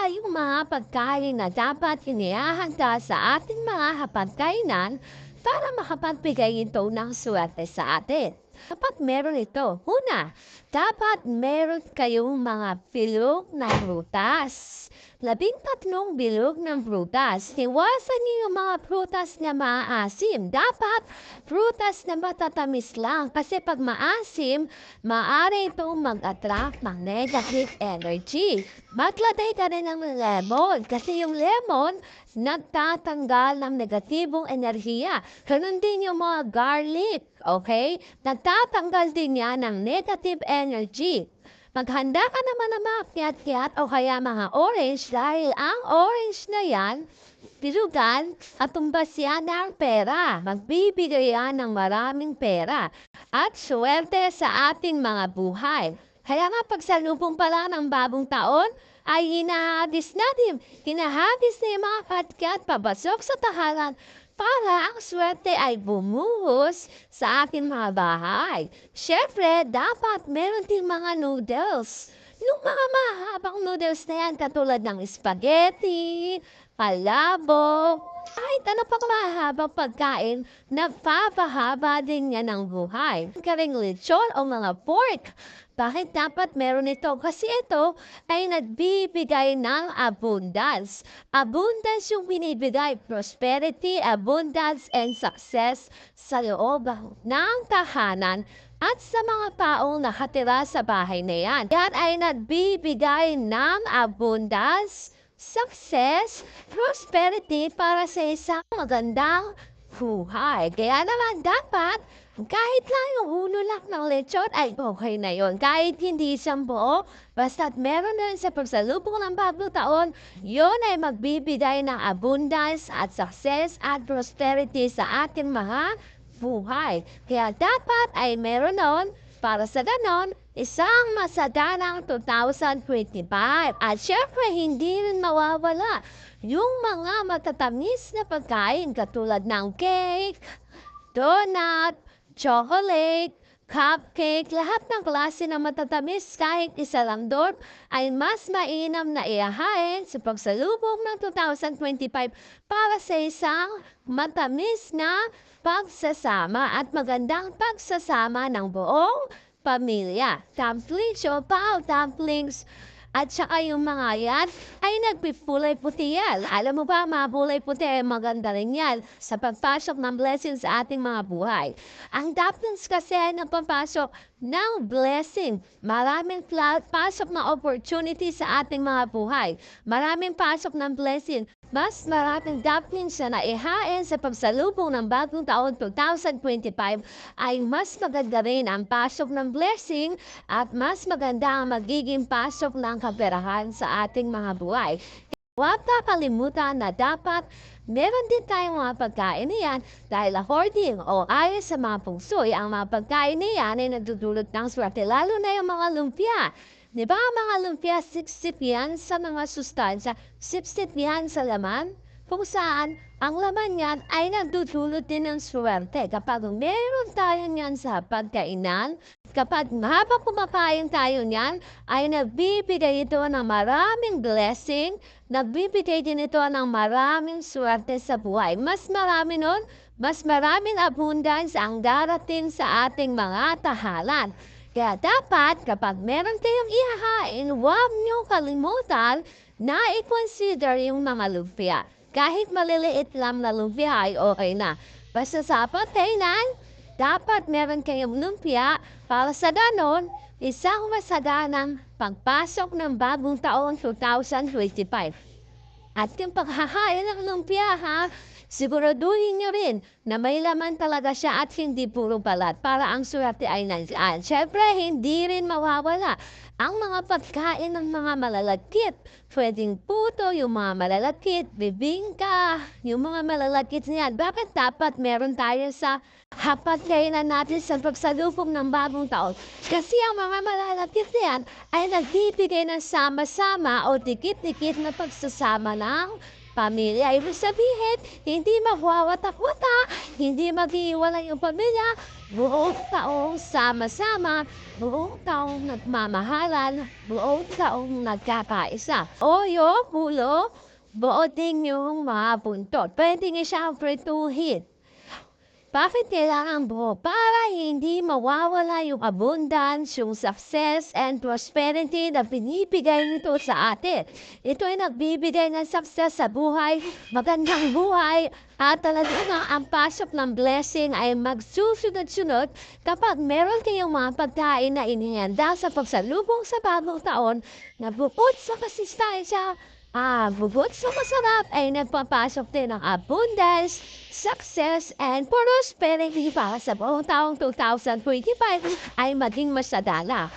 ba yung mga pagkain na dapat inihahanda sa ating mga hapagkainan para makapagbigay ito ng swerte sa atin? Dapat meron ito. Una, dapat meron kayong mga bilog na prutas. 13 bilog ng prutas. Iwasan niyo yung mga prutas na maasim. Dapat prutas na matatamis lang. Kasi pag maasim, maaari itong mag-attract ng negative energy. Maglagay ka rin ng lemon. Kasi yung lemon, nagtatanggal ng negatibong enerhiya. Ganun din yung mga garlic. Okay? Nagtatanggal din yan ng negative energy. Maghanda ka naman ng mga kiyat-kiyat o kaya mga orange dahil ang orange na yan, pilugan at tumbas yan ng pera. Magbibigay yan ng maraming pera at swerte sa ating mga buhay. Kaya nga pagsalubong pala ng bagong taon, ay hinahadis natin. Hinahadis na yung mga kiyat-kiyat pabasok sa tahanan para ang swerte ay bumuhos sa ating mga bahay. Siyempre, dapat meron din mga noodles. Yung mga mahabang noodles na yan, katulad ng spaghetti, palabok, kahit ano pang mahabang pagkain, nagpapahaba din yan ng buhay. Karing lechon o mga pork. Bakit dapat meron ito? Kasi ito ay nagbibigay ng abundance. Abundance yung binibigay, prosperity, abundance, and success sa loob ng tahanan at sa mga taong nakatira sa bahay na yan. Yan ay nagbibigay ng abundance, success, prosperity para sa isang magandang buhay. Kaya naman dapat kahit lang yung ulo lang ng lechon ay okay na yon. Kahit hindi siyang buo, basta't meron na sa pagsalubong ng bagong taon, yon ay magbibigay ng abundance at success at prosperity sa ating mga buhay. Kaya dapat ay meron nun para sa ganon, isang masaganang 2025. At syempre, hindi rin mawawala yung mga matatamis na pagkain katulad ng cake, donut, chocolate, cupcake, lahat ng klase ng matatamis kahit isa lang doon ay mas mainam na ihahain sa pagsalubong ng 2025 para sa isang matamis na pagsasama at magandang pagsasama ng buong pamilya. Dumplings, siopaw, dumplings, at saka yung mga yan ay nagpipulay puti yan. Alam mo ba, mga pulay puti ay maganda rin yan sa pagpasok ng blessings sa ating mga buhay. Ang dumplings kasi ay nagpapasok ng blessing. Maraming pasok na opportunity sa ating mga buhay. Maraming pasok ng blessing. Mas maraming dumplings na naihain sa pagsalubong ng bagong taon 2025 ay mas maganda rin ang pasok ng blessing at mas maganda ang magiging pasok ng kaperahan sa ating mga buhay. Huwag kakalimutan na dapat meron din tayong mga pagkain niyan dahil according o ayon sa mga pungsoy, ang mga pagkain niyan ay nagdudulot ng swerte, lalo na yung mga lumpia. Di ba ang mga lumpia, sip-sip yan sa mga sustansya, sip-sip yan sa laman, kung saan ang laman yan ay nagdudulot din ng swerte. Kapag meron tayo niyan sa pagkainan, kapag habang kumakain tayo niyan, ay nagbibigay ito ng maraming blessing, nagbibigay din ito ng maraming swerte sa buhay. Mas marami nun, mas maraming abundance ang darating sa ating mga tahanan. Kaya dapat kapag meron tayong ihahain, huwag niyo kalimutan na i-consider yung mga lumpia. Kahit maliliit lang na lumpia ay okay na. Basta sa pagkainan, dapat meron kayong lumpia para sa ganon, isang masaganang pagpasok ng bagong taon 2025. At yung paghahain ng lumpia ha, siguraduhin nyo rin na may laman talaga siya at hindi puro balat para ang swerte ay nandiyan. Siyempre, hindi rin mawawala ang mga pagkain ng mga malalagkit. Pwedeng puto, yung mga malalagkit, bibingka, yung mga malalagkit niyan. Bakit dapat meron tayo sa hapagkainan natin sa pagsalubong ng bagong taon? Kasi ang mga malalagkit niyan ay nagbibigay ng sama-sama o dikit-dikit na pagsasama ng pamilya. Ibig sabihin, hindi magwawatak-wata, hindi maghiwalay yung pamilya, buong taong sama-sama, buong taong nagmamahalan, buong taong nagkakaisa. O yung ulo, buo din yung mga buntot. Pwede nga siyang prituhin. Bakit kailangan buo? Para hindi mawawala yung abundance, yung success and prosperity na binibigay nito sa atin. Ito ay nagbibigay ng success sa buhay, magandang buhay, at talagang ang pasok ng blessing ay magsusunod-sunod kapag meron kayong mga pagkain na inihanda sa pagsalubong sa bagong taon na bukod sa kasistansya, bukod sa masarap ay nagpapasok din ng abundance, success, and prosperity para sa buong taong 2025 ay maging masadala.